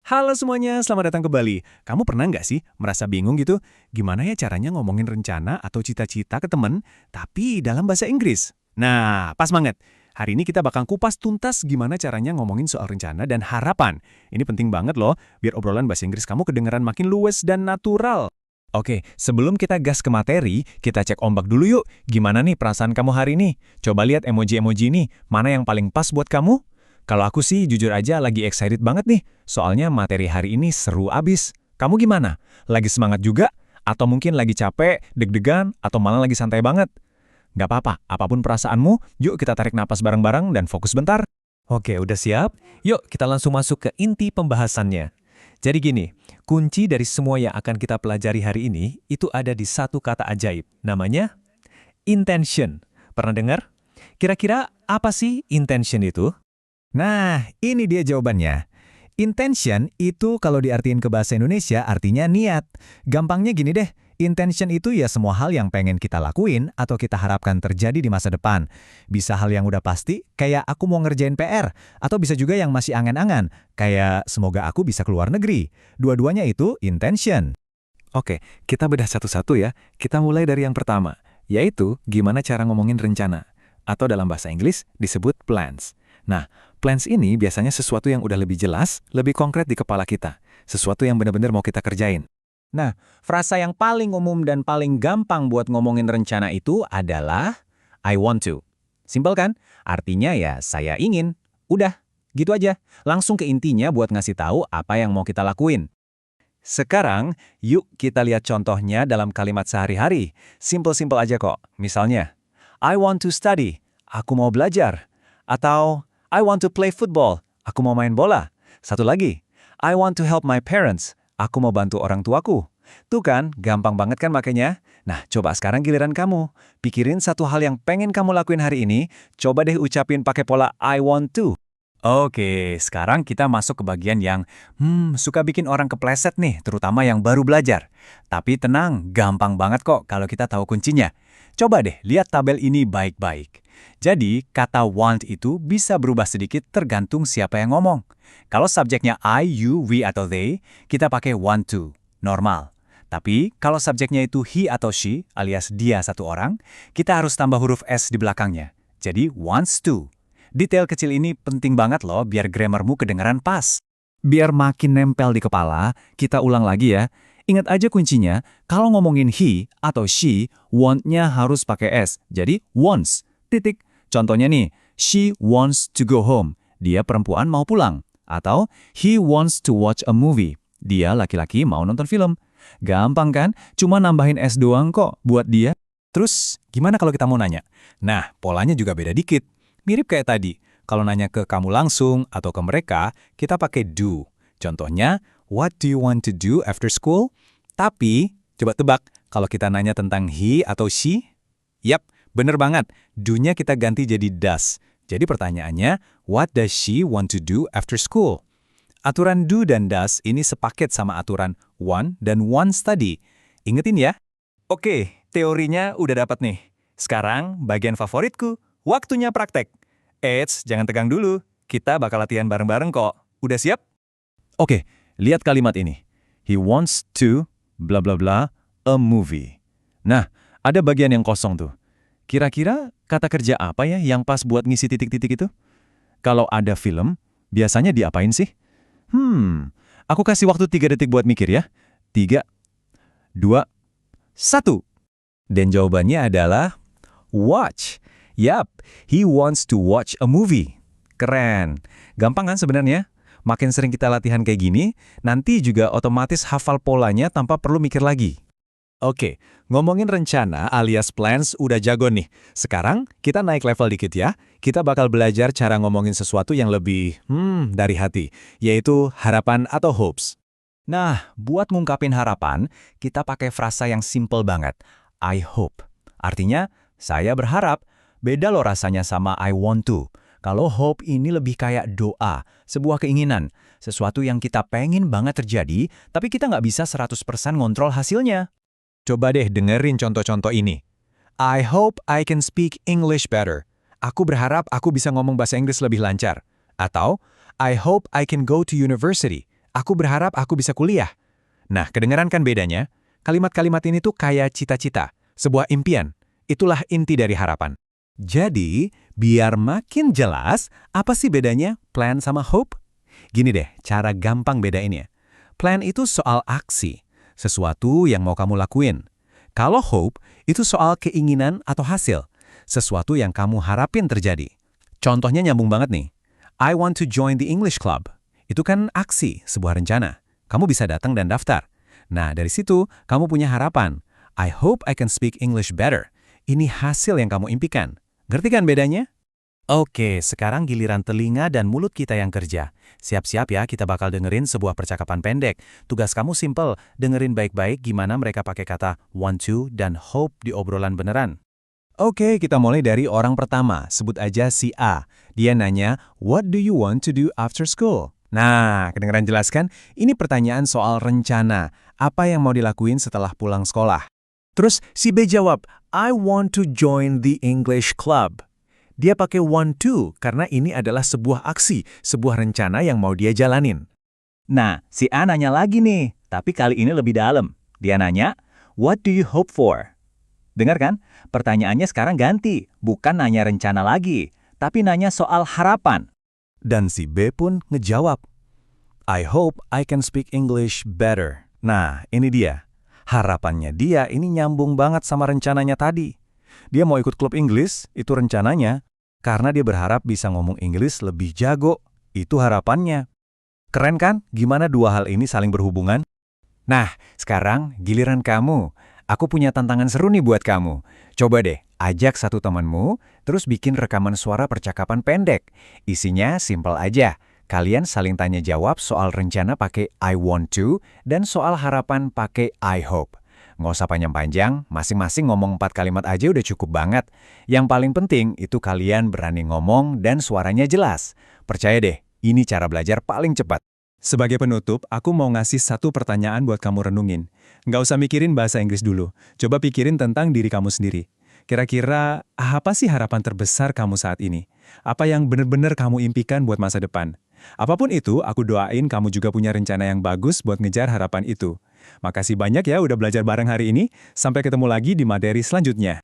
Halo semuanya, selamat datang ke Bali. Kamu pernah nggak sih merasa bingung gitu? Gimana ya caranya ngomongin rencana atau cita-cita ke temen, tapi dalam bahasa Inggris? Nah, pas banget. Hari ini kita bakal kupas tuntas gimana caranya ngomongin soal rencana dan harapan. Ini penting banget loh, biar obrolan bahasa Inggris kamu kedengeran makin luwes dan natural. Oke, sebelum kita gas ke materi, kita cek ombak dulu yuk. Gimana nih perasaan kamu hari ini? Coba lihat emoji-emoji ini, mana yang paling pas buat kamu? Kalau aku sih jujur aja lagi excited banget nih, soalnya materi hari ini seru abis. Kamu gimana? Lagi semangat juga? Atau mungkin lagi capek, deg-degan, atau malah lagi santai banget? Gak apa-apa, apapun perasaanmu, yuk kita tarik napas bareng-bareng dan fokus bentar. Oke, udah siap? Yuk kita langsung masuk ke inti pembahasannya. Jadi gini, kunci dari semua yang akan kita pelajari hari ini itu ada di satu kata ajaib, namanya intention. Pernah dengar? Kira-kira apa sih intention itu? Nah, ini dia jawabannya. Intention itu kalau diartiin ke bahasa Indonesia artinya niat. Gampangnya gini deh, intention itu ya semua hal yang pengen kita lakuin atau kita harapkan terjadi di masa depan. Bisa hal yang udah pasti, kayak aku mau ngerjain PR, atau bisa juga yang masih angan-angan, kayak semoga aku bisa keluar negeri. Dua-duanya itu intention. Oke, kita bedah satu-satu ya. Kita mulai dari yang pertama, yaitu gimana cara ngomongin rencana. Atau dalam bahasa Inggris disebut plans. Nah, plans ini biasanya sesuatu yang udah lebih jelas, lebih konkret di kepala kita. Sesuatu yang benar-benar mau kita kerjain. Nah, frasa yang paling umum dan paling gampang buat ngomongin rencana itu adalah I want to. Simpel kan? Artinya ya saya ingin. Udah, gitu aja. Langsung ke intinya buat ngasih tahu apa yang mau kita lakuin. Sekarang, yuk kita lihat contohnya dalam kalimat sehari-hari. Simple-simple aja kok. Misalnya, I want to study. Aku mau belajar. Atau, I want to play football. Aku mau main bola. Satu lagi, I want to help my parents. Aku mau bantu orang tuaku. Tuh kan, gampang banget kan makanya? Nah, coba sekarang giliran kamu. Pikirin satu hal yang pengen kamu lakuin hari ini, coba deh ucapin pakai pola I want to. Oke, sekarang kita masuk ke bagian yang suka bikin orang kepleset nih, terutama yang baru belajar. Tapi tenang, gampang banget kok kalau kita tahu kuncinya. Coba deh lihat tabel ini baik-baik. Jadi, kata want itu bisa berubah sedikit tergantung siapa yang ngomong. Kalau subjeknya I, you, we, atau they, kita pakai want to, normal. Tapi, kalau subjeknya itu he atau she, alias dia satu orang, kita harus tambah huruf S di belakangnya. Jadi, wants to. Detail kecil ini penting banget loh biar grammarmu kedengaran pas. Biar makin nempel di kepala, kita ulang lagi ya. Ingat aja kuncinya, kalau ngomongin he atau she, want-nya harus pakai S. Jadi, wants. Titik. Contohnya nih, she wants to go home. Dia perempuan mau pulang. Atau, he wants to watch a movie. Dia laki-laki mau nonton film. Gampang kan? Cuma nambahin S doang kok buat dia. Terus, gimana kalau kita mau nanya? Nah, polanya juga beda dikit. Mirip kayak tadi. Kalau nanya ke kamu langsung atau ke mereka, kita pakai do. Contohnya, what do you want to do after school? Tapi, coba tebak, kalau kita nanya tentang he atau she? Yap, bener banget. Do-nya kita ganti jadi does. Jadi pertanyaannya, what does she want to do after school? Aturan do dan does ini sepaket sama aturan want dan wants tadi. Ingetin ya. Oke, teorinya udah dapat nih. Sekarang, bagian favoritku, waktunya praktek. Eits, jangan tegang dulu. Kita bakal latihan bareng-bareng kok. Udah siap? Oke, lihat kalimat ini. He wants to bla bla bla a movie. Nah, ada bagian yang kosong tuh. Kira-kira kata kerja apa ya yang pas buat ngisi titik-titik itu? Kalau ada film, biasanya diapain sih? Aku kasih waktu 3 detik buat mikir ya. 3, 2, 1. Dan jawabannya adalah watch. Yap, he wants to watch a movie. Keren. Gampang kan sebenarnya? Makin sering kita latihan kayak gini, nanti juga otomatis hafal polanya tanpa perlu mikir lagi. Oke, ngomongin rencana alias plans udah jago nih. Sekarang kita naik level dikit ya. Kita bakal belajar cara ngomongin sesuatu yang lebih dari hati, yaitu harapan atau hopes. Nah, buat ngungkapin harapan, kita pakai frasa yang simple banget. I hope. Artinya, saya berharap. Beda loh rasanya sama I want to. Kalau hope ini lebih kayak doa, sebuah keinginan, sesuatu yang kita pengen banget terjadi, tapi kita nggak bisa 100% ngontrol hasilnya. Coba deh dengerin contoh-contoh ini. I hope I can speak English better. Aku berharap aku bisa ngomong bahasa Inggris lebih lancar. Atau, I hope I can go to university. Aku berharap aku bisa kuliah. Nah, kedengeran kan bedanya? Kalimat-kalimat ini tuh kayak cita-cita, sebuah impian. Itulah inti dari harapan. Jadi, biar makin jelas, apa sih bedanya plan sama hope? Gini deh, cara gampang bedainnya. Plan itu soal aksi, sesuatu yang mau kamu lakuin. Kalau hope, itu soal keinginan atau hasil, sesuatu yang kamu harapin terjadi. Contohnya nyambung banget nih. I want to join the English Club. Itu kan aksi, sebuah rencana. Kamu bisa datang dan daftar. Nah, dari situ, kamu punya harapan. I hope I can speak English better. Ini hasil yang kamu impikan. Ngerti kan bedanya? Oke, sekarang giliran telinga dan mulut kita yang kerja. Siap-siap ya, kita bakal dengerin sebuah percakapan pendek. Tugas kamu simple, dengerin baik-baik gimana mereka pakai kata want to dan hope di obrolan beneran. Oke, kita mulai dari orang pertama. Sebut aja si A. Dia nanya, what do you want to do after school? Nah, kedengeran jelas kan? Ini pertanyaan soal rencana. Apa yang mau dilakuin setelah pulang sekolah? Terus si B jawab, I want to join the English Club. Dia pakai want to karena ini adalah sebuah aksi, sebuah rencana yang mau dia jalanin. Nah, si A nanya lagi nih, tapi kali ini lebih dalam. Dia nanya, what do you hope for? Dengar kan? Pertanyaannya sekarang ganti, bukan nanya rencana lagi, tapi nanya soal harapan. Dan si B pun ngejawab, I hope I can speak English better. Nah, ini dia. Harapannya dia ini nyambung banget sama rencananya tadi. Dia mau ikut klub Inggris, itu rencananya. Karena dia berharap bisa ngomong Inggris lebih jago. Itu harapannya. Keren kan? Gimana dua hal ini saling berhubungan? Nah, sekarang giliran kamu. Aku punya tantangan seru nih buat kamu. Coba deh, ajak satu temanmu, terus bikin rekaman suara percakapan pendek. Isinya simpel aja. Kalian saling tanya jawab soal rencana pakai I want to, dan soal harapan pakai I hope. Nggak usah panjang-panjang, masing-masing ngomong 4 kalimat aja udah cukup banget. Yang paling penting itu kalian berani ngomong dan suaranya jelas. Percaya deh, ini cara belajar paling cepat. Sebagai penutup, aku mau ngasih satu pertanyaan buat kamu renungin. Nggak usah mikirin bahasa Inggris dulu. Coba pikirin tentang diri kamu sendiri. Kira-kira apa sih harapan terbesar kamu saat ini? Apa yang benar-benar kamu impikan buat masa depan? Apapun itu, aku doain kamu juga punya rencana yang bagus buat ngejar harapan itu. Makasih banyak ya udah belajar bareng hari ini. Sampai ketemu lagi di materi selanjutnya.